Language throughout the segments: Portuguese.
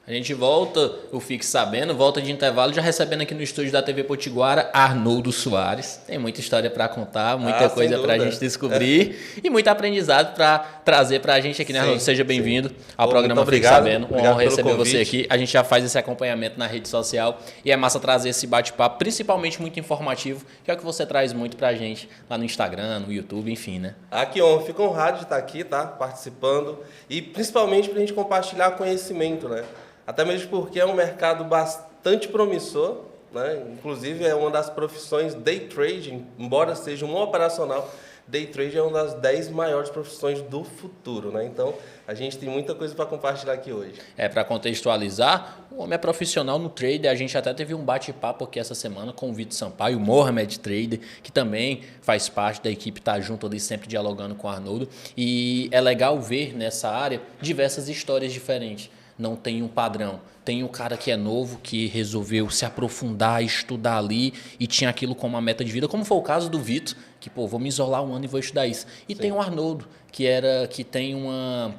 A gente volta, o Fique Sabendo, volta de intervalo, já recebendo aqui no estúdio da TV Potiguara, Arnoldo Soares. Tem muita história para contar, muita coisa para a gente descobrir e muito aprendizado para trazer para a gente aqui, né, Arnoldo? Seja bem-vindo ao programa Fique Sabendo. Uma honra receber você aqui. A gente já faz esse acompanhamento na rede social e é massa trazer esse bate-papo, principalmente muito informativo, que é o que você traz muito para a gente lá no Instagram, no YouTube, enfim, né? Que honra. Fico honrado de estar aqui, tá? Participando e principalmente para a gente compartilhar conhecimento, né? Até mesmo porque é um mercado bastante promissor, né? Inclusive é uma das profissões day trading, embora seja um operacional, day trading é uma das 10 maiores profissões do futuro, né? Então a gente tem muita coisa para compartilhar aqui hoje. Para contextualizar, o homem é profissional no trader. A gente até teve um bate-papo aqui essa semana com o Vitor Sampaio, o Mohamed Trader, que também faz parte da equipe, está junto ali sempre dialogando com o Arnoldo. E é legal ver nessa área diversas histórias diferentes. Não tem um padrão. Tem o cara que é novo, que resolveu se aprofundar, estudar ali e tinha aquilo como uma meta de vida, como foi o caso do Vitor, que, vou me isolar um ano e vou estudar isso. E Sim. Tem o Arnoldo, que tem uma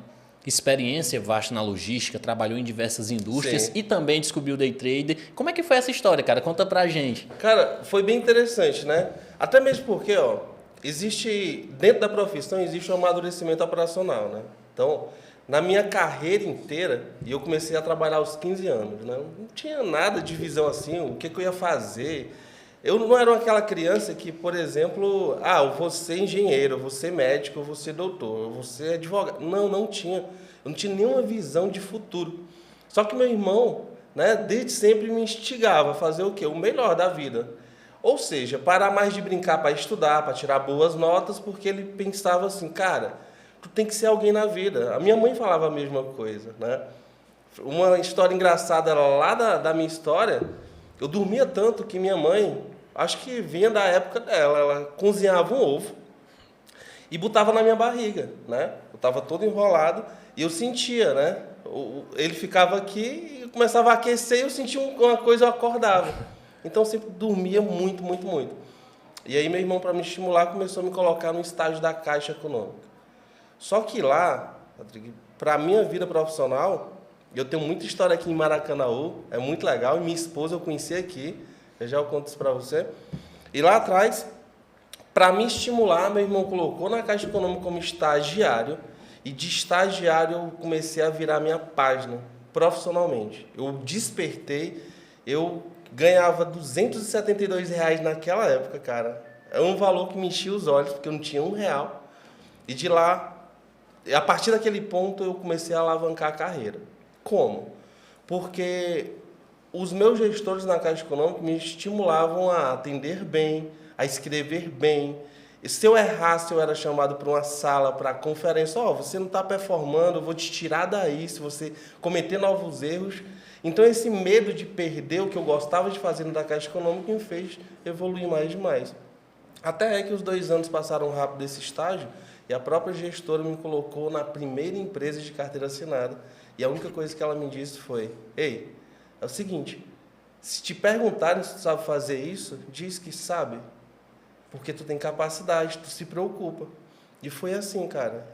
experiência vasta na logística, trabalhou em diversas indústrias Sim. E também descobriu o day trader. Como é que foi essa história, cara? Conta pra gente. Cara, foi bem interessante, né? Até mesmo porque, existe, dentro da profissão, existe um amadurecimento operacional, né? Então, na minha carreira inteira, e eu comecei a trabalhar aos 15 anos, né? Não tinha nada de visão assim, o que eu ia fazer. Eu não era aquela criança que, por exemplo, eu vou ser engenheiro, eu vou ser médico, eu vou ser doutor, eu vou ser advogado. Não tinha. Eu não tinha nenhuma visão de futuro. Só que meu irmão, né, desde sempre me instigava a fazer o quê? O melhor da vida. Ou seja, parar mais de brincar para estudar, para tirar boas notas, porque ele pensava assim, cara, tu tem que ser alguém na vida. A minha mãe falava a mesma coisa, né? Uma história engraçada lá da minha história, eu dormia tanto que minha mãe, acho que vinha da época dela, ela cozinhava um ovo e botava na minha barriga, né? Eu estava todo enrolado e eu sentia, né? Ele ficava aqui e começava a aquecer e eu sentia uma coisa, eu acordava. Então eu sempre dormia muito, muito, muito. E aí meu irmão, para me estimular, começou a me colocar no estágio da Caixa Econômica. Só que lá, para a minha vida profissional, eu tenho muita história aqui em Maracanaú, é muito legal, e minha esposa eu conheci aqui, eu conto isso para você. E lá atrás, para me estimular, meu irmão colocou na Caixa Econômica como estagiário, e de estagiário eu comecei a virar minha página profissionalmente. Eu despertei, eu ganhava R$272 naquela época, cara. É um valor que me enchia os olhos, porque eu não tinha R$1. E de lá, a partir daquele ponto, eu comecei a alavancar a carreira. Como? Porque os meus gestores na Caixa Econômica me estimulavam a atender bem, a escrever bem. E se eu errasse, eu era chamado para uma sala, para conferência. Você não está performando, eu vou te tirar daí se você cometer novos erros. Então, esse medo de perder o que eu gostava de fazer na Caixa Econômica me fez evoluir mais e mais. Até que os 2 anos passaram rápido desse estágio, e a própria gestora me colocou na primeira empresa de carteira assinada. E a única coisa que ela me disse foi, ei, é o seguinte, se te perguntarem se tu sabe fazer isso, diz que sabe, porque tu tem capacidade, tu se preocupa. E foi assim, cara.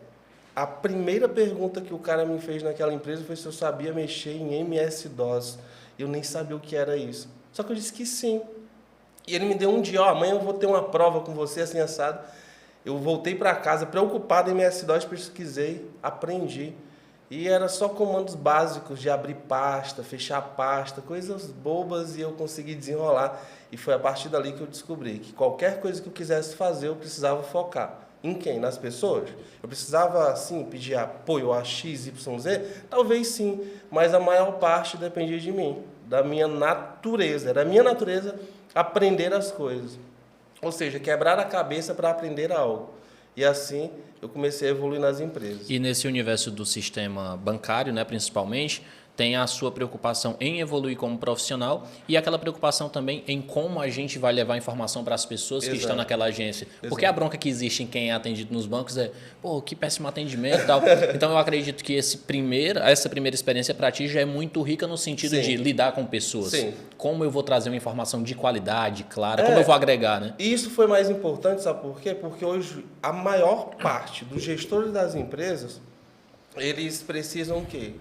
A primeira pergunta que o cara me fez naquela empresa foi se eu sabia mexer em MS-DOS. Eu nem sabia o que era isso. Só que eu disse que sim. E ele me deu um dia, amanhã eu vou ter uma prova com você, assim, assado. Eu voltei para casa preocupado em MS-DOS, pesquisei, aprendi. E era só comandos básicos de abrir pasta, fechar pasta, coisas bobas, e eu consegui desenrolar. E foi a partir dali que eu descobri que qualquer coisa que eu quisesse fazer, eu precisava focar. Em quem? Nas pessoas? Eu precisava, sim, pedir apoio a X, Y, Z? Talvez sim, mas a maior parte dependia de mim, da minha natureza. Era a minha natureza aprender as coisas. Ou seja, quebrar a cabeça para aprender algo. E assim eu comecei a evoluir nas empresas. E nesse universo do sistema bancário, né, principalmente, tem a sua preocupação em evoluir como profissional e aquela preocupação também em como a gente vai levar informação para as pessoas que estão naquela agência. Porque a bronca que existe em quem é atendido nos bancos é, que péssimo atendimento e tal. Então, eu acredito que essa primeira experiência para ti já é muito rica no sentido de lidar com pessoas. Sim. Como eu vou trazer uma informação de qualidade, clara, como eu vou agregar, né? E isso foi mais importante, sabe por quê? Porque hoje a maior parte dos gestores das empresas, eles precisam o quê?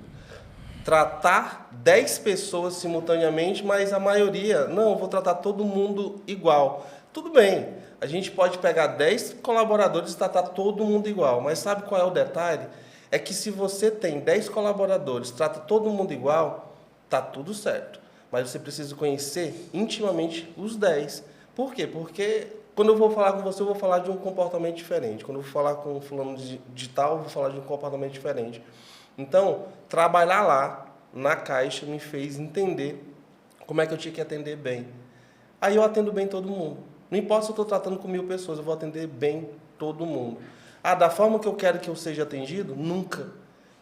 tratar 10 pessoas simultaneamente, mas a maioria, não, eu vou tratar todo mundo igual. Tudo bem, a gente pode pegar 10 colaboradores e tratar todo mundo igual, mas sabe qual é o detalhe? É que se você tem 10 colaboradores, trata todo mundo igual, tá tudo certo. Mas você precisa conhecer intimamente os 10. Por quê? Porque quando eu vou falar com você, eu vou falar de um comportamento diferente. Quando eu vou falar com um fulano de tal, eu vou falar de um comportamento diferente. Então, trabalhar lá na Caixa me fez entender como é que eu tinha que atender bem. Aí eu atendo bem todo mundo. Não importa se eu estou tratando com 1000 pessoas, eu vou atender bem todo mundo. Ah, da forma que eu quero que eu seja atendido? Nunca.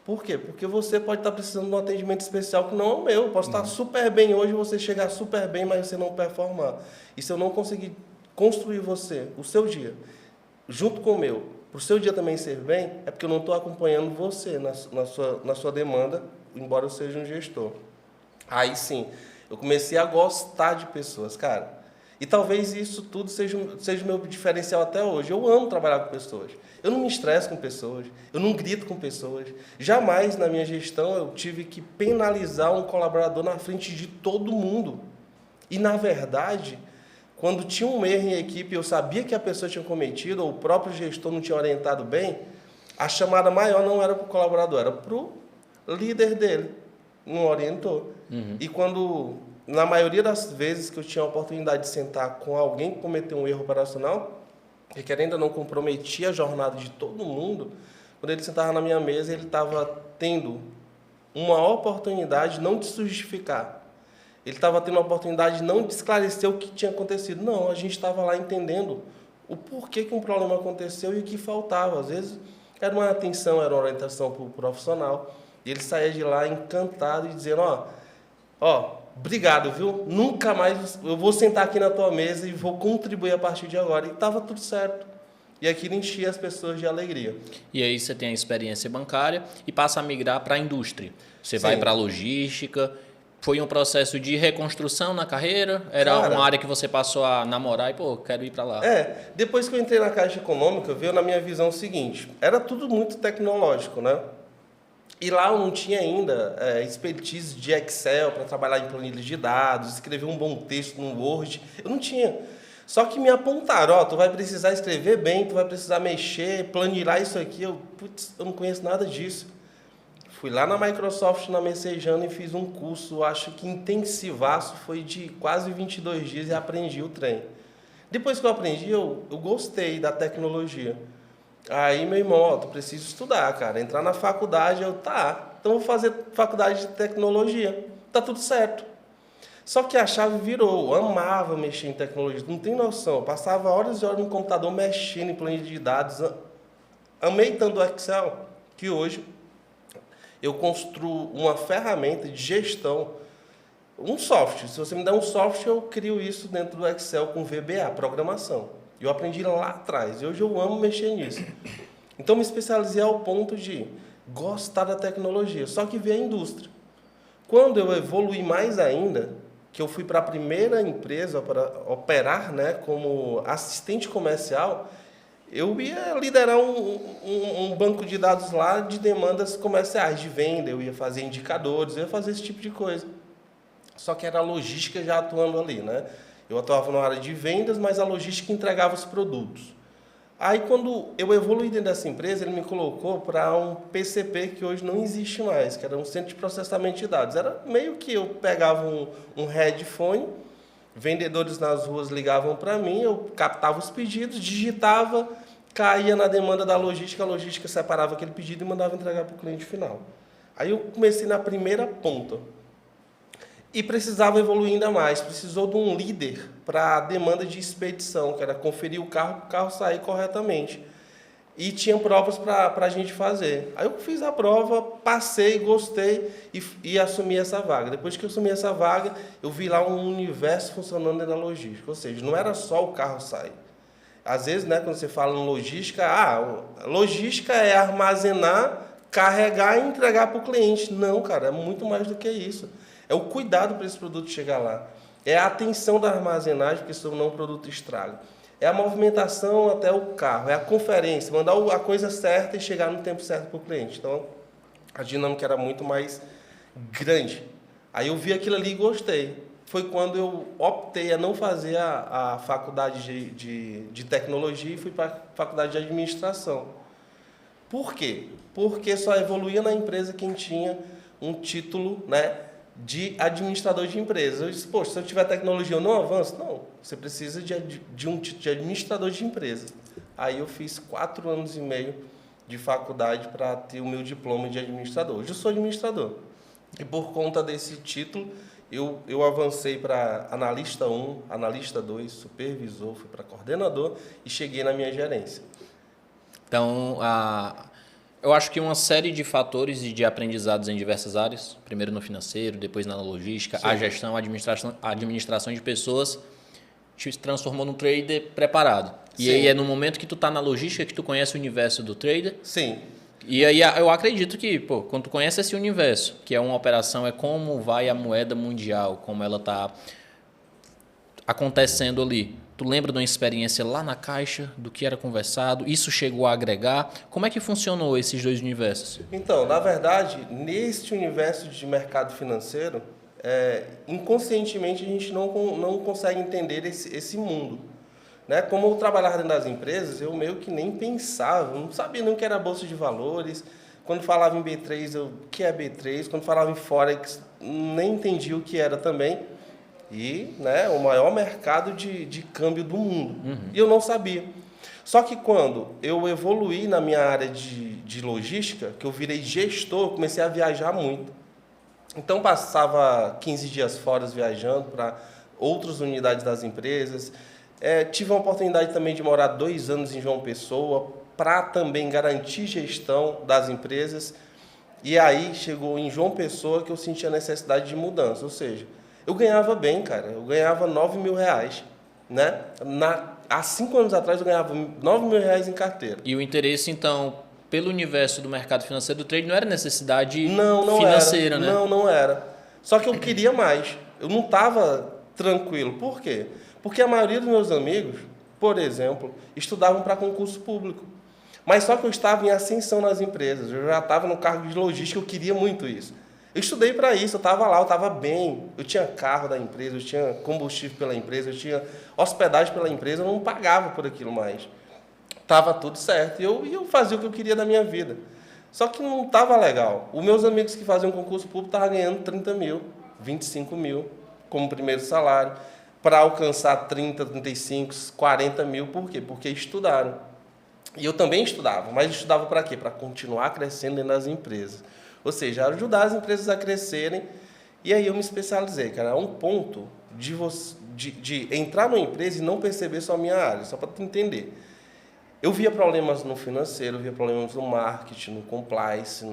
Por quê? Porque você pode estar precisando de um atendimento especial que não é o meu. Eu posso estar super bem hoje, você chegar super bem, mas você não performar. E se eu não conseguir construir você, o seu dia, junto com o meu, para o seu dia também ser bem, é porque eu não estou acompanhando você na sua demanda, embora eu seja um gestor. Aí sim, eu comecei a gostar de pessoas, cara. E talvez isso tudo seja o meu diferencial até hoje. Eu amo trabalhar com pessoas. Eu não me estresso com pessoas, eu não grito com pessoas. Jamais na minha gestão eu tive que penalizar um colaborador na frente de todo mundo. E, na verdade, quando tinha um erro em equipe, eu sabia que a pessoa tinha cometido, ou o próprio gestor não tinha orientado bem, a chamada maior não era para o colaborador, era para o líder dele. Não orientou. E quando, na maioria das vezes que eu tinha a oportunidade de sentar com alguém que cometeu um erro operacional, e que ainda não comprometia a jornada de todo mundo, quando ele sentava na minha mesa, ele estava tendo uma oportunidade não de se justificar. Ele estava tendo a oportunidade não de esclarecer o que tinha acontecido. Não, a gente estava lá entendendo o porquê que um problema aconteceu e o que faltava. Às vezes era uma atenção, era uma orientação para o profissional. E ele saía de lá encantado e dizendo, obrigado, viu? Nunca mais eu vou sentar aqui na tua mesa e vou contribuir a partir de agora. E estava tudo certo. E aquilo enchia as pessoas de alegria. E aí você tem a experiência bancária e passa a migrar para a indústria. Você vai para a logística. Foi um processo de reconstrução na carreira? Era uma área que você passou a namorar e, quero ir para lá? Depois que eu entrei na Caixa Econômica, veio na minha visão o seguinte, era tudo muito tecnológico, né? E lá eu não tinha ainda expertise de Excel para trabalhar em planilhas de dados, escrever um bom texto no Word, eu não tinha. Só que me apontaram, tu vai precisar escrever bem, tu vai precisar mexer, planilhar isso aqui, eu não conheço nada disso. Fui lá na Microsoft, na Messejana, e fiz um curso, acho que intensivaço, foi de quase 22 dias e aprendi o trem. Depois que eu aprendi, eu gostei da tecnologia. Aí, meu irmão, tu precisa estudar, cara, entrar na faculdade, então vou fazer faculdade de tecnologia, tá tudo certo. Só que a chave virou, eu amava mexer em tecnologia, não tem noção, eu passava horas e horas no computador mexendo em planilha de dados, amei tanto o Excel, que hoje eu construo uma ferramenta de gestão, um software. Se você me der um software, eu crio isso dentro do Excel com VBA, programação. Eu aprendi lá atrás, e hoje eu amo mexer nisso. Então, me especializei ao ponto de gostar da tecnologia, só que veio a indústria. Quando eu evoluí mais ainda, que eu fui para a primeira empresa para operar, né, como assistente comercial, eu ia liderar um banco de dados lá de demandas comerciais, de venda, eu ia fazer indicadores, eu ia fazer esse tipo de coisa. Só que era a logística já atuando ali, né? Eu atuava na área de vendas, mas a logística entregava os produtos. Aí, quando eu evoluí dentro dessa empresa, ele me colocou para um PCP que hoje não existe mais, que era um centro de processamento de dados. Era meio que eu pegava um headphone, vendedores nas ruas ligavam para mim, eu captava os pedidos, digitava, caía na demanda da logística, a logística separava aquele pedido e mandava entregar para o cliente final. Aí eu comecei na primeira ponta. E precisava evoluir ainda mais, precisou de um líder para a demanda de expedição, que era conferir o carro sair corretamente. E tinha provas para a gente fazer. Aí eu fiz a prova, passei, gostei e assumi essa vaga. Depois que eu assumi essa vaga, eu vi lá um universo funcionando na logística. Ou seja, não era só o carro sair. Às vezes, né, quando você fala em logística, logística é armazenar, carregar e entregar para o cliente. Não, cara, é muito mais do que isso. É o cuidado para esse produto chegar lá. É a atenção da armazenagem, porque senão o produto estraga. É a movimentação até o carro. É a conferência, mandar a coisa certa e chegar no tempo certo para o cliente. Então, a dinâmica era muito mais grande. Aí eu vi aquilo ali e gostei. Foi quando eu optei a não fazer a faculdade de tecnologia e fui para a faculdade de administração. Por quê? Porque só evoluía na empresa quem tinha um título, né, de administrador de empresa. Eu disse, poxa, se eu tiver tecnologia eu não avanço? Não, você precisa de um título de administrador de empresa. Aí eu fiz 4 anos e meio de faculdade para ter o meu diploma de administrador. Hoje eu sou administrador. E por conta desse título, eu avancei para analista 1, analista 2, supervisor, fui para coordenador e cheguei na minha gerência. Então, eu acho que uma série de fatores e de aprendizados em diversas áreas, primeiro no financeiro, depois na logística, sim, a gestão, a administração de pessoas, te transformou num trader preparado. E sim, aí é no momento que tu está na logística que tu conhece o universo do trader. Sim. E aí eu acredito que, pô, quando tu conhece esse universo, que é uma operação, é como vai a moeda mundial, como ela está acontecendo ali. Tu lembra de uma experiência lá na Caixa, do que era conversado? Isso chegou a agregar? Como é que funcionou esses dois universos? Então, na verdade, neste universo de mercado financeiro, inconscientemente a gente não consegue entender esse mundo. Né? Como eu trabalhava dentro das empresas, eu meio que nem pensava, não sabia nem o que era bolsa de valores. Quando falava em B3, o que é B3? Quando falava em Forex, nem entendia o que era também. E, né, o maior mercado de câmbio do mundo. Uhum. E eu não sabia. Só que quando eu evoluí na minha área de logística, que eu virei gestor, eu comecei a viajar muito. Então, passava 15 dias fora viajando para outras unidades das empresas. Tive a oportunidade também de morar 2 anos em João Pessoa, para também garantir gestão das empresas. E aí, chegou em João Pessoa que eu senti a necessidade de mudança, ou seja, eu ganhava bem, cara. Eu ganhava R$9.000, né? Há 5 anos atrás eu ganhava R$9.000 em carteira. E o interesse, então, pelo universo do mercado financeiro do trade não era necessidade não financeira, era. né? Não era. Só que eu queria mais. Eu não estava tranquilo. Por quê? Porque a maioria dos meus amigos, por exemplo, estudavam para concurso público. Mas só que eu estava em ascensão nas empresas. Eu já estava no cargo de logística, eu queria muito isso. Eu estudei para isso, eu estava lá, eu estava bem. Eu tinha carro da empresa, eu tinha combustível pela empresa, eu tinha hospedagem pela empresa, eu não pagava por aquilo mais. Estava tudo certo. E eu fazia o que eu queria da minha vida. Só que não estava legal. Os meus amigos que faziam concurso público estavam ganhando 30 mil, 25 mil como primeiro salário, para alcançar 30, 35, 40 mil. Por quê? Porque estudaram. E eu também estudava, mas estudava para quê? Para continuar crescendo dentro das empresas. Ou seja, ajudar as empresas a crescerem. E aí eu me especializei, cara, a um ponto de entrar numa empresa e não perceber só a minha área, só para tu entender. Eu via problemas no financeiro, eu via problemas no marketing, no compliance,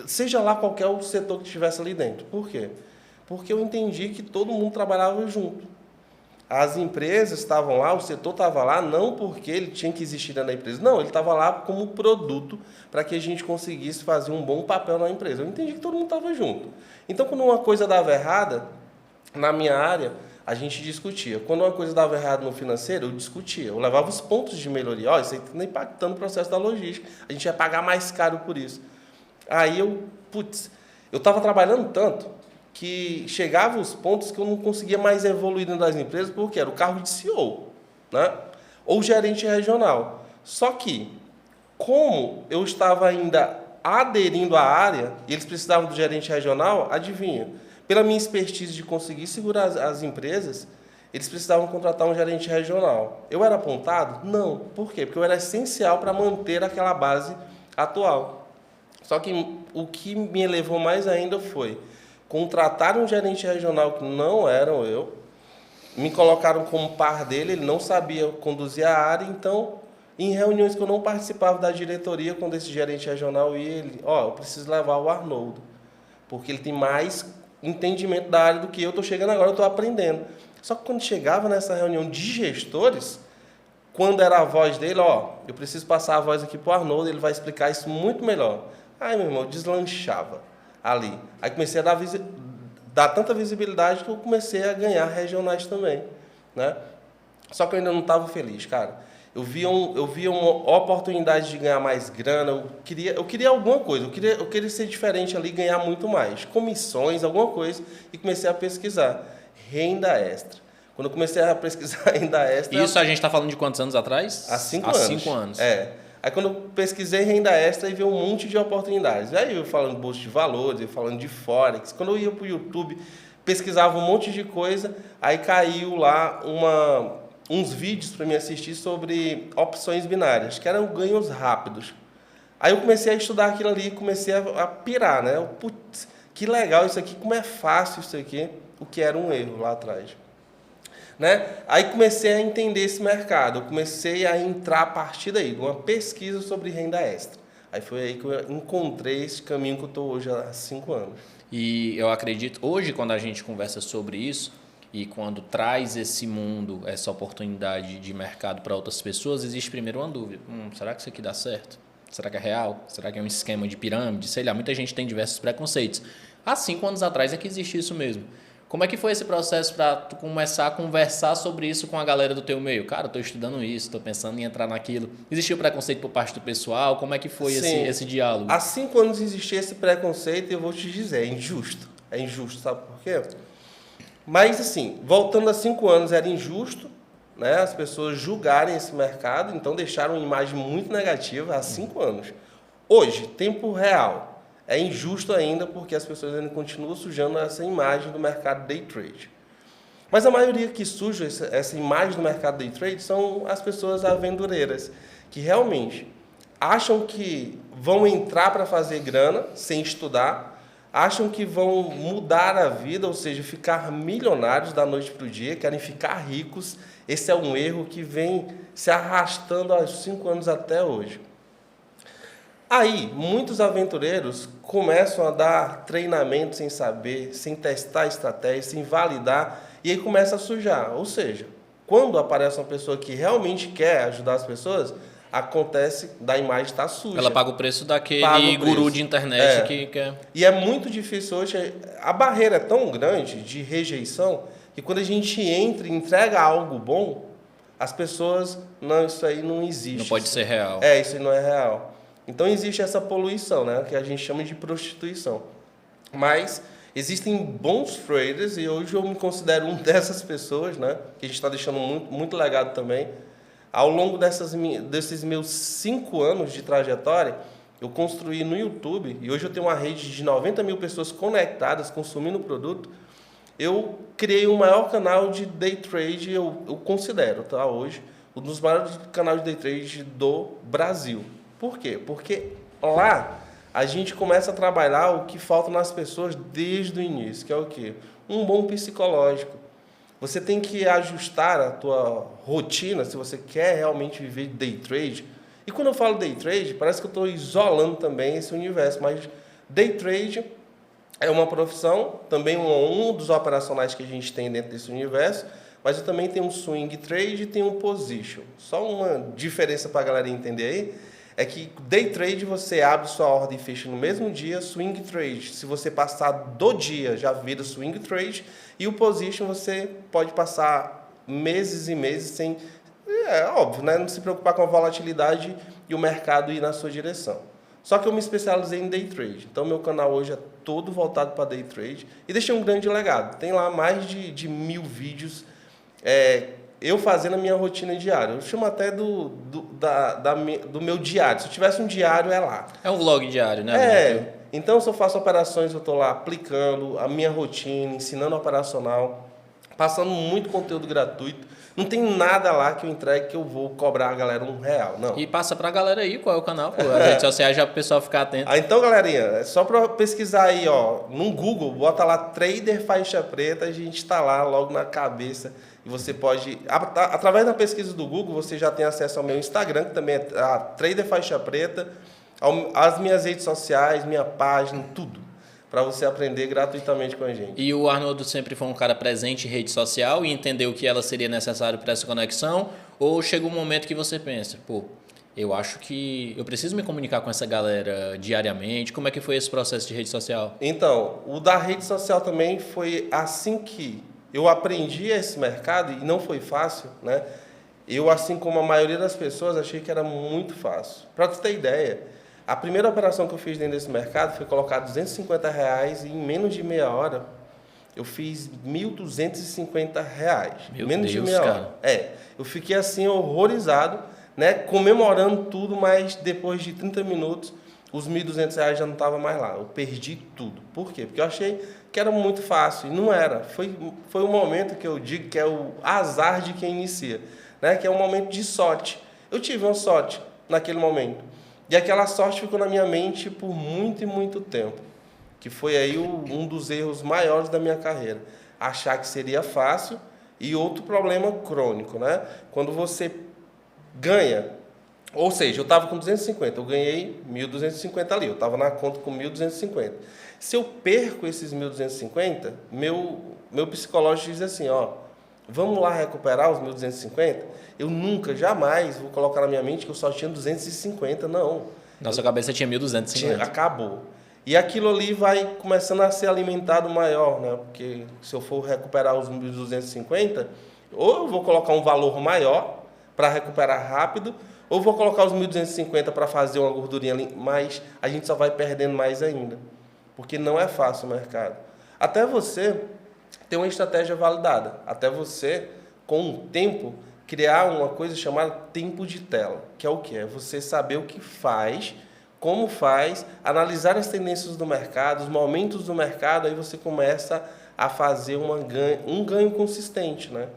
seja lá qualquer o setor que estivesse ali dentro. Por quê? Porque eu entendi que todo mundo trabalhava junto. As empresas estavam lá, o setor estava lá, não porque ele tinha que existir dentro da empresa. Não, ele estava lá como produto para que a gente conseguisse fazer um bom papel na empresa. Eu entendi que todo mundo estava junto. Então, quando uma coisa dava errada, na minha área, a gente discutia. Quando uma coisa dava errado no financeiro, eu discutia. Eu levava os pontos de melhoria. Ó, isso aí está impactando o processo da logística. A gente vai pagar mais caro por isso. Aí eu estava trabalhando tanto que chegava os pontos que eu não conseguia mais evoluir dentro das empresas, porque era o cargo de CEO, né? Ou gerente regional. Só que, como eu estava ainda aderindo à área, e eles precisavam do gerente regional, adivinha? Pela minha expertise de conseguir segurar as empresas, eles precisavam contratar um gerente regional. Eu era apontado? Não. Por quê? Porque eu era essencial para manter aquela base atual. Só que o que me elevou mais ainda foi contrataram um gerente regional que não era eu, me colocaram como par dele, ele não sabia conduzir a área, então, em reuniões que eu não participava da diretoria, quando esse gerente regional ia, ele, eu preciso levar o Arnoldo, porque ele tem mais entendimento da área do que eu, estou chegando agora, eu estou aprendendo. Só que quando chegava nessa reunião de gestores, quando era a voz dele, eu preciso passar a voz aqui para o Arnoldo, ele vai explicar isso muito melhor. Aí, meu irmão, eu deslanchava ali. Aí comecei a dar tanta visibilidade que eu comecei a ganhar regionais também, né? Só que eu ainda não estava feliz, cara. eu via uma oportunidade de ganhar mais grana, eu queria alguma coisa, eu queria ser diferente ali, ganhar muito mais, comissões, alguma coisa, e comecei a pesquisar renda extra. Quando eu comecei a pesquisar renda extra... Isso a gente está falando de quantos anos atrás? Há 5 anos. 5 anos. Aí quando eu pesquisei renda extra, aí veio um monte de oportunidades. Aí eu falando de bolsa de valores, eu falando de Forex. Quando eu ia para o YouTube, pesquisava um monte de coisa, aí caiu lá uns vídeos para mim assistir sobre opções binárias, que eram ganhos rápidos. Aí eu comecei a estudar aquilo ali, comecei a pirar, né? Putz, que legal isso aqui, como é fácil isso aqui, o que era um erro lá atrás. Né? Aí comecei a entender esse mercado, eu comecei a entrar a partir daí, de uma pesquisa sobre renda extra. Aí foi aí que eu encontrei esse caminho que eu estou hoje há 5 anos. E eu acredito, hoje quando a gente conversa sobre isso, e quando traz esse mundo, essa oportunidade de mercado para outras pessoas, existe primeiro uma dúvida. Será que isso aqui dá certo? Será que é real? Será que é um esquema de pirâmide? Sei lá, muita gente tem diversos preconceitos. Há 5 anos atrás é que existe isso mesmo. Como é que foi esse processo para tu começar a conversar sobre isso com a galera do teu meio? Cara, eu estou estudando isso, estou pensando em entrar naquilo. Existiu preconceito por parte do pessoal? Como é que foi esse diálogo? Há 5 anos existia esse preconceito e eu vou te dizer, é injusto. É injusto, sabe por quê? Mas, assim, voltando a 5 anos, era injusto, né, as pessoas julgarem esse mercado, então deixaram uma imagem muito negativa há 5 anos. Hoje, tempo real, é injusto ainda porque as pessoas ainda continuam sujando essa imagem do mercado day trade. Mas a maioria que suja essa imagem do mercado day trade são as pessoas aventureiras, que realmente acham que vão entrar para fazer grana sem estudar, acham que vão mudar a vida, ou seja, ficar milionários da noite para o dia, querem ficar ricos. Esse é um erro que vem se arrastando há 5 anos até hoje. Aí, muitos aventureiros começam a dar treinamento sem saber, sem testar estratégia, sem validar, e aí começa a sujar. Ou seja, quando aparece uma pessoa que realmente quer ajudar as pessoas, acontece da imagem estar suja. Ela paga o preço daquele guru de internet que quer. E é muito difícil hoje, a barreira é tão grande de rejeição, que quando a gente entra e entrega algo bom, as pessoas, não, isso aí não existe. Não pode ser real. Isso aí não é real. Então existe essa poluição, né, que a gente chama de prostituição. Mas existem bons traders, e hoje eu me considero um dessas pessoas, né, que a gente está deixando muito legado também. Ao longo desses meus 5 anos de trajetória, eu construí no YouTube, e hoje eu tenho uma rede de 90 mil pessoas conectadas, consumindo o produto. Eu criei o maior canal de day trade, eu considero, tá, hoje, um dos maiores canais de day trade do Brasil. Por quê? Porque lá a gente começa a trabalhar o que falta nas pessoas desde o início, que é o quê? Um bom psicológico. Você tem que ajustar a tua rotina se você quer realmente viver day trade. E quando eu falo day trade, parece que eu estou isolando também esse universo, mas day trade é uma profissão, também um dos operacionais que a gente tem dentro desse universo, mas eu também tenho um swing trade e tenho um position. Só uma diferença para a galera entender aí, é que day trade você abre sua ordem e fecha no mesmo dia, swing trade, se você passar do dia, já vira swing trade, e o position você pode passar meses e meses sem, óbvio, né, não se preocupar com a volatilidade e o mercado ir na sua direção. Só que eu me especializei em day trade, então meu canal hoje é todo voltado para day trade, e deixei um grande legado, tem lá mais de 1000 vídeos, eu fazendo a minha rotina diária. Eu chamo até do meu diário. Se eu tivesse um diário, é lá. É um vlog diário, né? Então, se eu faço operações, eu estou lá aplicando a minha rotina, ensinando operacional, passando muito conteúdo gratuito. Não tem nada lá que eu entregue que eu vou cobrar a galera R$1, não. E passa pra galera aí qual é o canal, pô. As redes sociais já para o pessoal ficar atento. Então, galerinha, é só para pesquisar aí, ó, no Google, bota lá Trader Faixa Preta, a gente está lá logo na cabeça. E você pode, através da pesquisa do Google, você já tem acesso ao meu Instagram, que também é a Trader Faixa Preta, às minhas redes sociais, minha página, tudo, para você aprender gratuitamente com a gente. E o Arnoldo sempre foi um cara presente em rede social e entendeu que ela seria necessária para essa conexão? Ou chega um momento que você pensa, pô, eu acho que eu preciso me comunicar com essa galera diariamente? Como é que foi esse processo de rede social? Então, o da rede social também foi assim que eu aprendi esse mercado, e não foi fácil, né? Eu, assim como a maioria das pessoas, achei que era muito fácil. Para tu ter ideia, a primeira operação que eu fiz dentro desse mercado foi colocar R$ 250 e em menos de meia hora eu fiz R$ 1.250. Meu Menos de Deus, meia hora. cara. Eu fiquei assim horrorizado, né, comemorando tudo, mas depois de 30 minutos os R$ 1.200 já não estavam mais lá. Eu perdi tudo. Por quê? Porque eu achei que era muito fácil e não era. Foi um momento que eu digo que é o azar de quem inicia, né, que é um momento de sorte. Eu tive uma sorte naquele momento. E aquela sorte ficou na minha mente por muito e muito tempo, que foi aí um dos erros maiores da minha carreira. Achar que seria fácil e outro problema crônico, né? Quando você ganha, ou seja, eu estava com 250, eu ganhei 1.250 ali, eu estava na conta com 1.250. Se eu perco esses 1.250, meu psicológico diz assim, ó, vamos lá recuperar os 1.250? Eu nunca, jamais vou colocar na minha mente que eu só tinha 250, não. Na sua cabeça tinha 1.250. Acabou. E aquilo ali vai começando a ser alimentado maior, né? Porque se eu for recuperar os 1.250, ou eu vou colocar um valor maior para recuperar rápido, ou vou colocar os 1.250 para fazer uma gordurinha ali, mas a gente só vai perdendo mais ainda. Porque não é fácil o mercado. Até você ter uma estratégia validada, até você, com o tempo, criar uma coisa chamada tempo de tela, que é o quê? É você saber o que faz, como faz, analisar as tendências do mercado, os momentos do mercado, aí você começa a fazer um ganho consistente, né?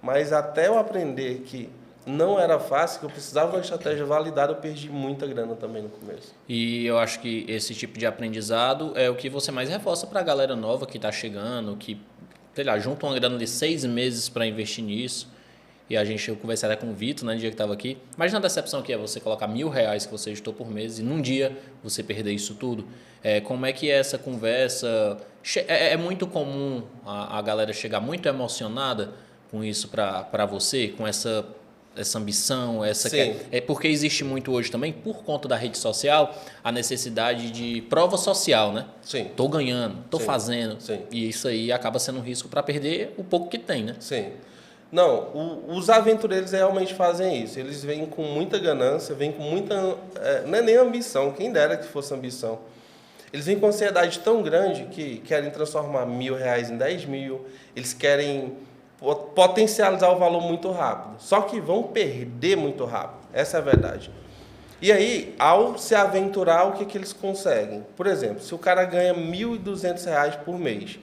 Mas até eu aprender que não era fácil, que eu precisava de uma estratégia validada, eu perdi muita grana também no começo. E eu acho que esse tipo de aprendizado é o que você mais reforça para a galera nova que está chegando, que, sei lá, junta uma grana de 6 meses para investir nisso. E eu conversei até com o Vitor, né, no dia que estava aqui. Imagina a decepção que é você colocar R$ 1.000 que você gestou por mês e num dia você perder isso tudo. Como é que é essa conversa? É muito comum a galera chegar muito emocionada com isso para você, com essa ambição, Sim. porque existe muito hoje também, por conta da rede social, a necessidade de prova social, né? Sim. Tô ganhando, tô Sim. fazendo. Sim. E isso aí acaba sendo um risco para perder o pouco que tem, né? Sim. Não, os aventureiros realmente fazem isso. Eles vêm com muita ganância, vêm com muita... não é nem ambição, quem dera que fosse ambição. Eles vêm com ansiedade tão grande que querem transformar R$ 1.000 em 10 mil, eles querem potencializar o valor muito rápido. Só que vão perder muito rápido, essa é a verdade. E aí, ao se aventurar, o que eles conseguem? Por exemplo, se o cara ganha R$ 1.200 por mês,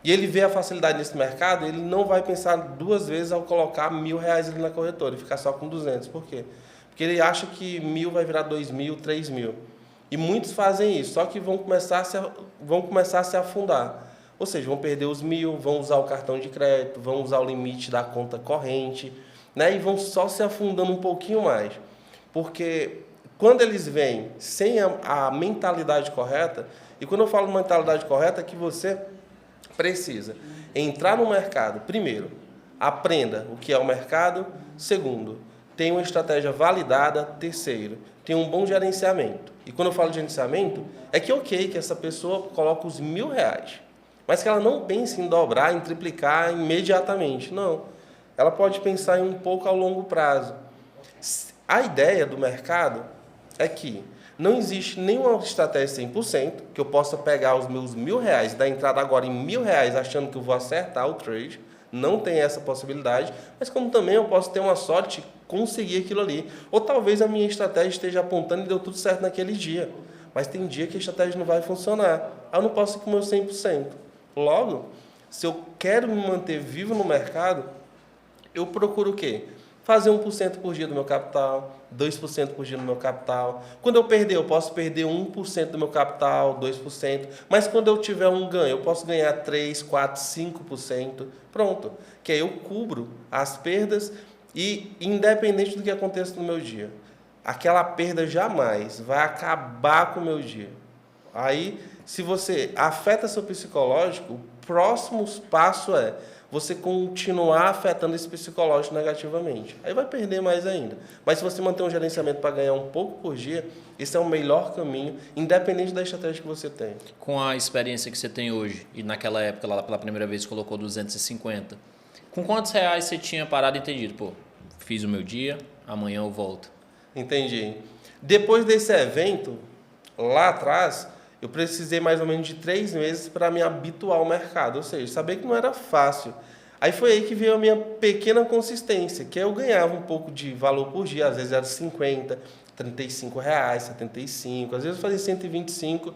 e ele vê a facilidade nesse mercado, ele não vai pensar duas vezes ao colocar R$ 1.000 ali na corretora e ficar só com 200. Por quê? Porque ele acha que 1.000 vai virar 2.000, 3.000. E muitos fazem isso, só que vão começar a se afundar. Ou seja, vão perder os 1.000, vão usar o cartão de crédito, vão usar o limite da conta corrente, né? E vão só se afundando um pouquinho mais. Porque quando eles vêm sem a mentalidade correta, e quando eu falo mentalidade correta, é que você precisa entrar no mercado. Primeiro, aprenda o que é o mercado. Segundo, tenha uma estratégia validada. Terceiro, tenha um bom gerenciamento. E quando eu falo de gerenciamento, é que ok que essa pessoa coloque os R$ 1.000, mas que ela não pense em dobrar, em triplicar imediatamente. Não. Ela pode pensar em um pouco ao longo prazo. A ideia do mercado é que não existe nenhuma estratégia 100% que eu possa pegar os meus R$ 1.000 e dar entrada agora em R$ 1.000 achando que eu vou acertar o trade. Não tem essa possibilidade, mas como também eu posso ter uma sorte de conseguir aquilo ali. Ou talvez a minha estratégia esteja apontando e deu tudo certo naquele dia. Mas tem dia que a estratégia não vai funcionar. Eu não posso ir com o meu 100%. Logo, se eu quero me manter vivo no mercado, eu procuro o quê? Fazer 1% por dia do meu capital, 2% por dia do meu capital. Quando eu perder, eu posso perder 1% do meu capital, 2%. Mas quando eu tiver um ganho, eu posso ganhar 3%, 4%, 5%. Pronto. Que aí eu cubro as perdas e independente do que aconteça no meu dia, aquela perda jamais vai acabar com o meu dia. Aí, se você afeta seu psicológico, o próximo passo é você continuar afetando esse psicológico negativamente. Aí vai perder mais ainda. Mas se você manter um gerenciamento para ganhar um pouco por dia, esse é o melhor caminho, independente da estratégia que você tem. Com a experiência que você tem hoje, e naquela época, lá pela primeira vez, colocou 250, com quantos reais você tinha parado e entendido? Pô, fiz o meu dia, amanhã eu volto. Entendi. Depois desse evento, lá atrás, eu precisei mais ou menos de 3 meses para me habituar ao mercado, ou seja, saber que não era fácil. Aí foi aí que veio a minha pequena consistência, que eu ganhava um pouco de valor por dia, às vezes era 50, R$ 35, 75, às vezes eu fazia 125,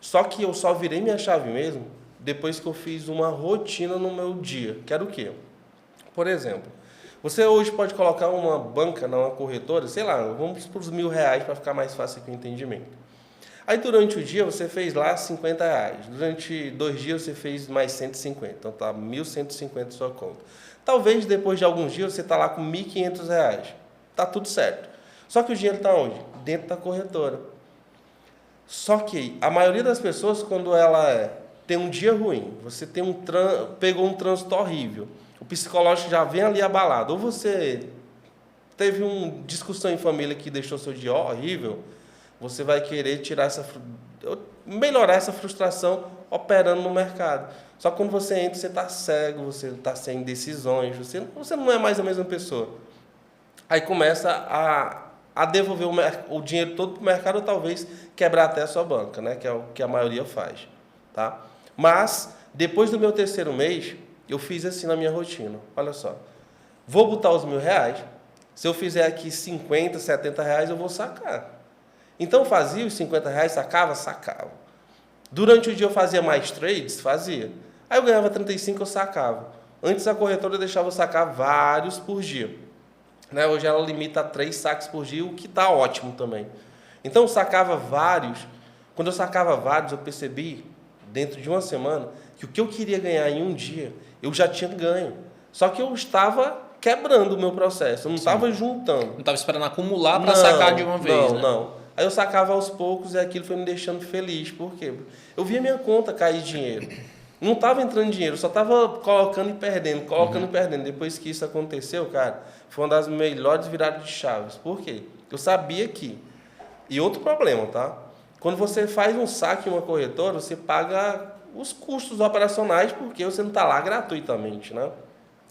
só que eu só virei minha chave mesmo depois que eu fiz uma rotina no meu dia, que era o quê? Por exemplo, você hoje pode colocar uma banca numa corretora, sei lá, vamos para os R$ 1.000 para ficar mais fácil aqui o entendimento. Aí durante o dia você fez lá R$ 50. Durante 2 dias você fez mais 150. Então tá 1.150 sua conta. Talvez depois de alguns dias você está lá com R$ 1.500. Tá tudo certo. Só que o dinheiro está onde? Dentro da corretora. Só que a maioria das pessoas, quando ela tem um dia ruim, você tem pegou um trânsito horrível, o psicológico já vem ali abalado, ou você teve uma discussão em família que deixou seu dia horrível, você vai querer melhorar essa frustração operando no mercado. Só que quando você entra, você está cego, você está sem decisões, você não é mais a mesma pessoa. Aí começa a devolver o dinheiro todo para o mercado, ou talvez quebrar até a sua banca, né? Que é o que a maioria faz. Tá? Mas, depois do meu 3º mês, eu fiz assim na minha rotina. Olha só, vou botar os R$ 1.000, se eu fizer aqui 50, R$ 70, eu vou sacar. Então, fazia os R$ 50, sacava. Durante o dia eu fazia mais trades? Fazia. Aí eu ganhava 35, eu sacava. Antes a corretora deixava eu sacar vários por dia. Né? Hoje ela limita a 3 saques por dia, o que está ótimo também. Então eu sacava vários. Quando eu sacava vários, eu percebi, dentro de uma semana, que o que eu queria ganhar em um dia, eu já tinha ganho. Só que eu estava quebrando o meu processo, eu não estava juntando. Não estava esperando acumular para sacar de uma vez, né? Não. Aí eu sacava aos poucos e aquilo foi me deixando feliz. Por quê? Eu via minha conta cair dinheiro. Não estava entrando dinheiro, só estava colocando e perdendo, e perdendo. Depois que isso aconteceu, cara, foi uma das melhores viradas de chaves. Por quê? Eu sabia que... E outro problema, tá? Quando você faz um saque em uma corretora, você paga os custos operacionais, porque você não está lá gratuitamente, né?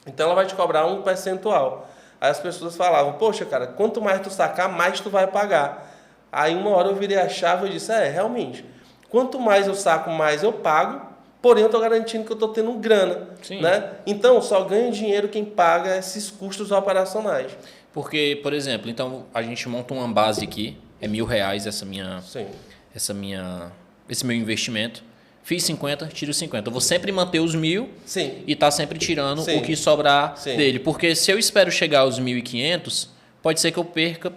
Então ela vai te cobrar um percentual. Aí as pessoas falavam, poxa, cara, quanto mais tu sacar, mais tu vai pagar. Aí uma hora eu virei a chave e disse, realmente, quanto mais eu saco, mais eu pago, porém eu estou garantindo que eu estou tendo grana. Né? Então, só ganha dinheiro quem paga esses custos operacionais. Porque, por exemplo, então a gente monta uma base aqui, é R$ 1.000 esse meu investimento. Fiz 50, tiro 50. Eu vou sempre manter os 1.000 e tá sempre tirando o que sobrar dele. Porque se eu espero chegar aos 1.500, pode ser que eu perca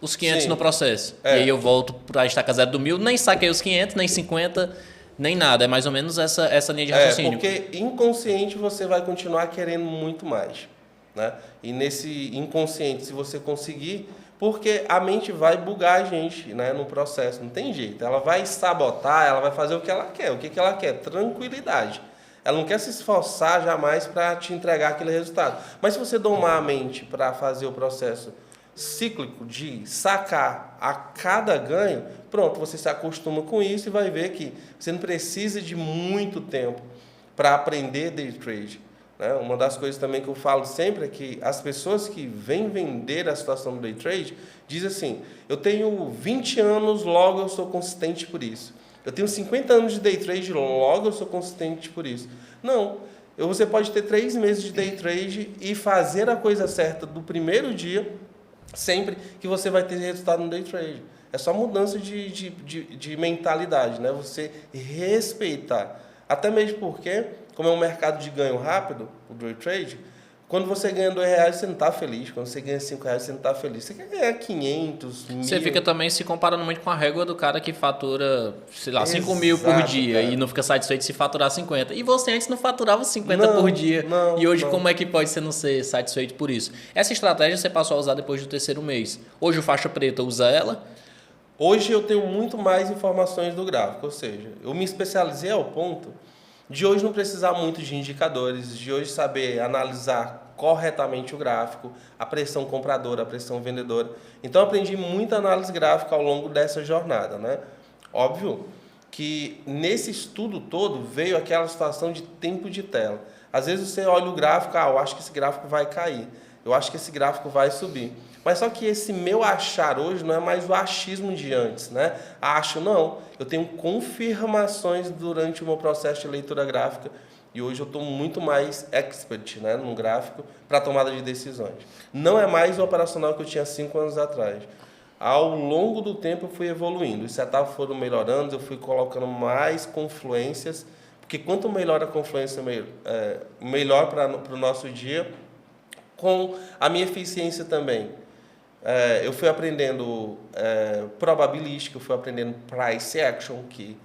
os 500 no processo. E aí eu volto para a estaca zero do 1.000, nem saquei os 500, nem 50, nem nada. É mais ou menos essa linha de raciocínio. Porque inconsciente você vai continuar querendo muito mais. Né? E nesse inconsciente, se você conseguir... Porque a mente vai bugar a gente, né, no processo, não tem jeito. Ela vai sabotar, ela vai fazer o que ela quer. O que ela quer? Tranquilidade. Ela não quer se esforçar jamais para te entregar aquele resultado. Mas se você domar a mente para fazer o processo cíclico de sacar a cada ganho, pronto, você se acostuma com isso e vai ver que você não precisa de muito tempo para aprender day trade. Né? Uma das coisas também que eu falo sempre é que as pessoas que vêm vender a situação do day trade dizem assim, eu tenho 20 anos, logo eu sou consistente por isso. Eu tenho 50 anos de day trade, logo eu sou consistente por isso. Não, você pode ter 3 meses de day trade e fazer a coisa certa do primeiro dia, sempre que você vai ter resultado no day trade. É só mudança de mentalidade, né? Você respeitar. Até mesmo porque, como é um mercado de ganho rápido, o day trade, quando você ganha R$ 2, você não está feliz. Quando você ganha R$ 5, você não está feliz. Você quer ganhar 500, 1.000. Você fica também se comparando muito com a régua do cara que fatura, sei lá, 5.000 por dia, cara, e não fica satisfeito se faturar 50. E você antes não faturava 50 por dia. E hoje como é que pode você não ser satisfeito por isso? Essa estratégia você passou a usar depois do 3º mês. Hoje o faixa preta usa ela? Hoje eu tenho muito mais informações do gráfico, ou seja, eu me especializei ao ponto de hoje não precisar muito de indicadores, de hoje saber analisar corretamente o gráfico, a pressão compradora, a pressão vendedora. Então eu aprendi muita análise gráfica ao longo dessa jornada, né? Óbvio que nesse estudo todo veio aquela situação de tempo de tela. Às vezes você olha o gráfico, eu acho que esse gráfico vai cair. eu acho que esse gráfico vai subir. Mas só que esse meu achar hoje não é mais o achismo de antes, né? Acho não, eu tenho confirmações durante o meu processo de leitura gráfica e hoje eu estou muito mais expert, né, no gráfico para tomada de decisões. Não é mais o operacional que eu tinha 5 anos atrás. Ao longo do tempo eu fui evoluindo, os setups foram melhorando, eu fui colocando mais confluências, porque quanto melhor a confluência, melhor para o nosso dia, com a minha eficiência também. Eu fui aprendendo probabilística, eu fui aprendendo price action, que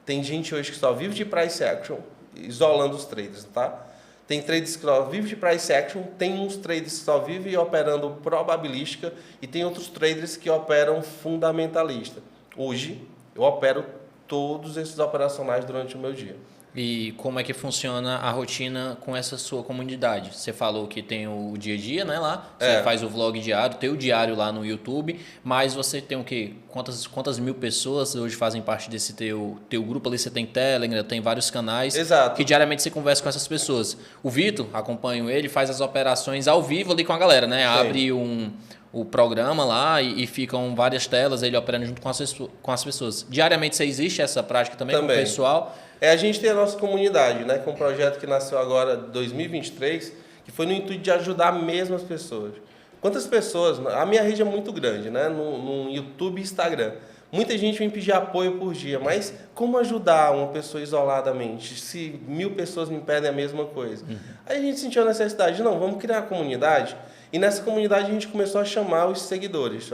tem gente hoje que só vive de price action, isolando os traders, tá? Tem traders que só vivem de price action, tem uns traders que só vivem operando probabilística e tem outros traders que operam fundamentalista. Hoje, eu opero todos esses operacionais durante o meu dia. E como é que funciona a rotina com essa sua comunidade? Você falou que tem o dia a dia, né, lá? Você faz o vlog diário, tem o diário lá no YouTube, mas você tem o quê? Quantas mil pessoas hoje fazem parte desse teu grupo ali? Você tem Telegram, tem vários canais. Exato. Que diariamente você conversa com essas pessoas. O Vitor, acompanho ele, faz as operações ao vivo ali com a galera, né? Sim. Abre o programa lá e ficam várias telas, ele operando junto com as pessoas. Diariamente você existe essa prática também. Com o pessoal? A gente tem a nossa comunidade, né, com um projeto que nasceu agora em 2023, que foi no intuito de ajudar mesmo as pessoas. Quantas pessoas... A minha rede é muito grande, né, no YouTube e Instagram. Muita gente vem pedir apoio por dia, mas como ajudar uma pessoa isoladamente, se 1000 pessoas me pedem a mesma coisa? Aí a gente sentiu a necessidade de, não, vamos criar uma comunidade, e nessa comunidade a gente começou a chamar os seguidores.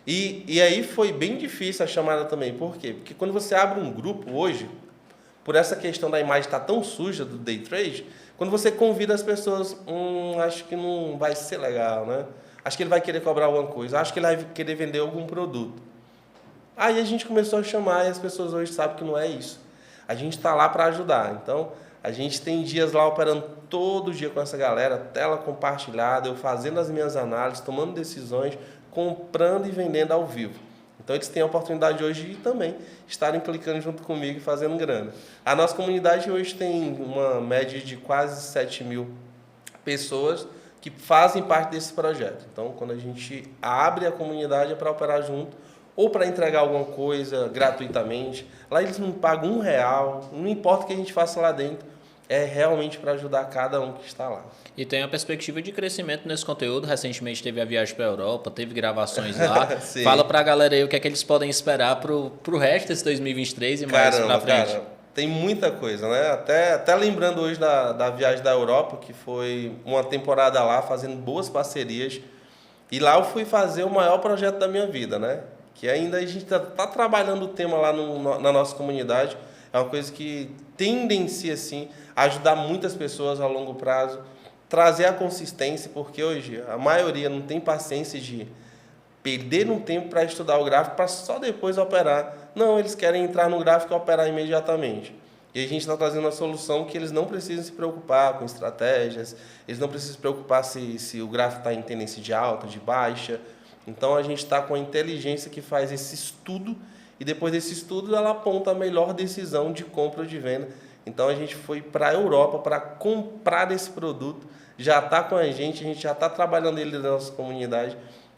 E aí foi bem difícil a chamada também. Por quê? Porque quando você abre um grupo hoje, por essa questão da imagem estar tão suja do day trade, quando você convida as pessoas, acho que não vai ser legal, né? Acho que ele vai querer cobrar alguma coisa, acho que ele vai querer vender algum produto. Aí a gente começou a chamar e as pessoas hoje sabem que não é isso. A gente está lá para ajudar. Então, a gente tem dias lá operando todo dia com essa galera, tela compartilhada, eu fazendo as minhas análises, tomando decisões, comprando e vendendo ao vivo. Então, eles têm a oportunidade hoje de também estarem clicando junto comigo e fazendo grana. A nossa comunidade hoje tem uma média de quase 7.000 pessoas que fazem parte desse projeto. Então, quando a gente abre a comunidade é para operar junto ou para entregar alguma coisa gratuitamente. Lá eles não pagam R$1, não importa o que a gente faça lá dentro, é realmente para ajudar cada um que está lá. E tem a perspectiva de crescimento nesse conteúdo. Recentemente teve a viagem para a Europa, teve gravações lá. Fala para a galera aí o que é que eles podem esperar para o resto desse 2023 e mais para frente. Cara, tem muita coisa, né? Até lembrando hoje da viagem da Europa, que foi uma temporada lá, fazendo boas parcerias. E lá eu fui fazer o maior projeto da minha vida, né? Que ainda a gente está trabalhando o tema lá na nossa comunidade. É uma coisa que tendencia, assim, a ajudar muitas pessoas a longo prazo, trazer a consistência, porque hoje a maioria não tem paciência de perder um tempo para estudar o gráfico para só depois operar. Não, eles querem entrar no gráfico e operar imediatamente. E a gente está trazendo uma solução que eles não precisam se preocupar com estratégias, eles não precisam se preocupar se o gráfico está em tendência de alta, de baixa. Então, a gente está com a inteligência que faz esse estudo e depois desse estudo ela aponta a melhor decisão de compra ou de venda. Então, a gente foi para a Europa para comprar esse produto, já está com a gente já está trabalhando ele na nossa comunidade.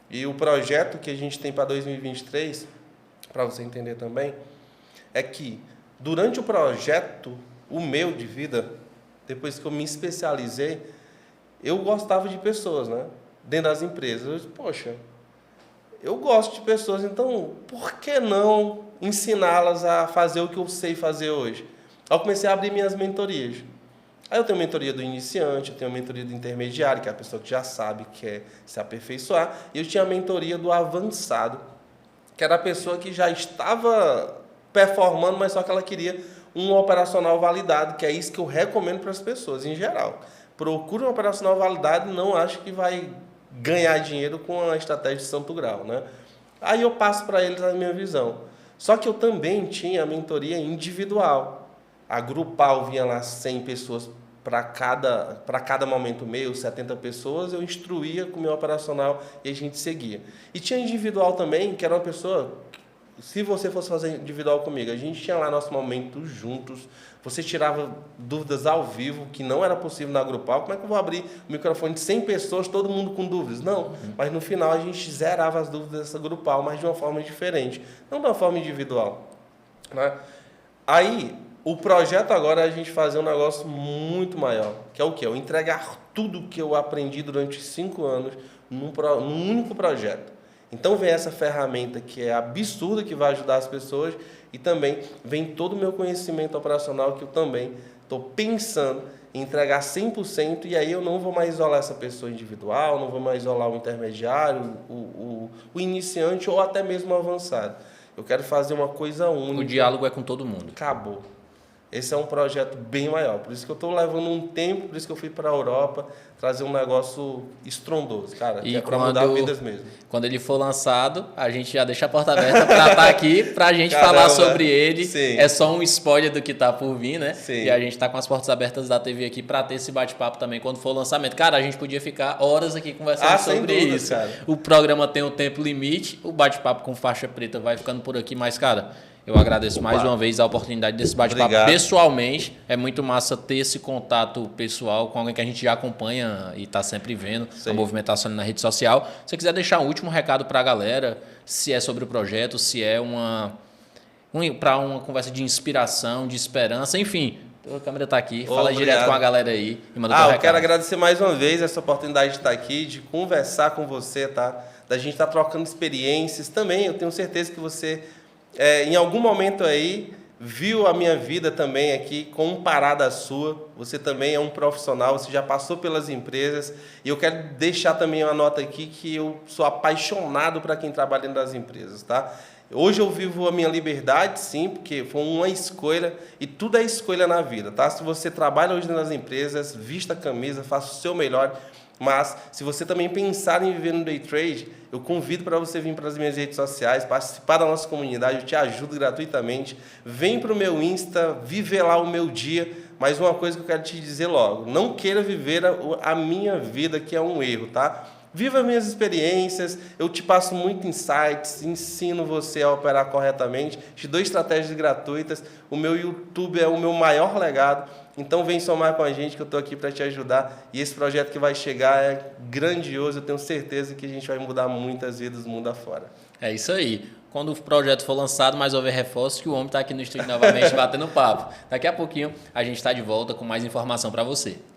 E o projeto que a gente tem para 2023, para você entender também, é que durante o projeto, o meu de vida, depois que eu me especializei, eu gostava de pessoas, né? Dentro das empresas. Eu disse, poxa, eu gosto de pessoas, então por que não ensiná-las a fazer o que eu sei fazer hoje? Aí eu comecei a abrir minhas mentorias. Aí eu tenho mentoria do iniciante, eu tenho mentoria do intermediário, que é a pessoa que já sabe, quer se aperfeiçoar, e eu tinha a mentoria do avançado, que era a pessoa que já estava performando, mas só que ela queria um operacional validado, que é isso que eu recomendo para as pessoas, em geral. Procure um operacional validado e não acho que vai ganhar dinheiro com a estratégia de Santo Grau, né? Aí eu passo para eles a minha visão. Só que eu também tinha a mentoria individual. A grupal vinha lá 100 pessoas para cada momento meu, 70 pessoas, eu instruía com o meu operacional e a gente seguia. E tinha individual também, que era uma pessoa se você fosse fazer individual comigo, a gente tinha lá nosso momento juntos, você tirava dúvidas ao vivo, que não era possível na Grupal. Como é que eu vou abrir o microfone de 100 pessoas, todo mundo com dúvidas? Não, mas no final a gente zerava as dúvidas dessa Grupal, mas de uma forma diferente, não de uma forma individual, né? Aí, o projeto agora é a gente fazer um negócio muito maior, que é o quê? Eu entregar tudo que eu aprendi durante 5 anos num único projeto. Então vem essa ferramenta que é absurda, que vai ajudar as pessoas, e também vem todo o meu conhecimento operacional que eu também estou pensando em entregar 100%, e aí eu não vou mais isolar essa pessoa individual, não vou mais isolar o intermediário, o iniciante ou até mesmo o avançado. Eu quero fazer uma coisa única. O diálogo é com todo mundo. Acabou. Esse é um projeto bem maior. Por isso que eu estou levando um tempo, por isso que eu fui para a Europa trazer um negócio estrondoso, cara. E que é para mudar vidas mesmo. Quando ele for lançado, a gente já deixa a porta aberta para estar aqui, para a gente falar sobre ele. Sim. É só um spoiler do que está por vir, né? Sim. E a gente está com as portas abertas da TV aqui para ter esse bate-papo também quando for o lançamento. Cara, a gente podia ficar horas aqui conversando sobre dúvida, isso. Cara. O programa tem um tempo limite, o bate-papo com faixa preta vai ficando por aqui, mas, cara, eu agradeço mais uma vez a oportunidade desse bate-papo pessoalmente. É muito massa ter esse contato pessoal com alguém que a gente já acompanha e está sempre vendo a movimentação na rede social. Se você quiser deixar um último recado para a galera, se é sobre o projeto, se é para uma conversa de inspiração, de esperança, enfim. A câmera está aqui, fala direto com a galera aí e manda teu recado. Eu quero agradecer mais uma vez essa oportunidade de estar aqui, de conversar com você, tá? Da gente estar trocando experiências. Também eu tenho certeza que você, em algum momento aí, viu a minha vida também aqui comparada à sua. Você também é um profissional, você já passou pelas empresas. E eu quero deixar também uma nota aqui que eu sou apaixonado para quem trabalha dentro das empresas, tá? Hoje eu vivo a minha liberdade, sim, porque foi uma escolha, e tudo é escolha na vida, tá? Se você trabalha hoje nas empresas, vista a camisa, faça o seu melhor, mas se você também pensar em viver no day trade, eu convido para você vir para as minhas redes sociais, participar da nossa comunidade, eu te ajudo gratuitamente. Vem para o meu Insta, viver lá o meu dia. Mas uma coisa que eu quero te dizer logo, não queira viver a minha vida, que é um erro, tá? Viva minhas experiências, eu te passo muito insights, ensino você a operar corretamente, te dou estratégias gratuitas, o meu YouTube é o meu maior legado, então vem somar com a gente que eu estou aqui para te ajudar, e esse projeto que vai chegar é grandioso, eu tenho certeza que a gente vai mudar muitas vidas mundo afora. É isso aí. Quando o projeto for lançado, mais houver reforço, que o homem está aqui no estúdio novamente batendo papo. Daqui a pouquinho a gente está de volta com mais informação para você.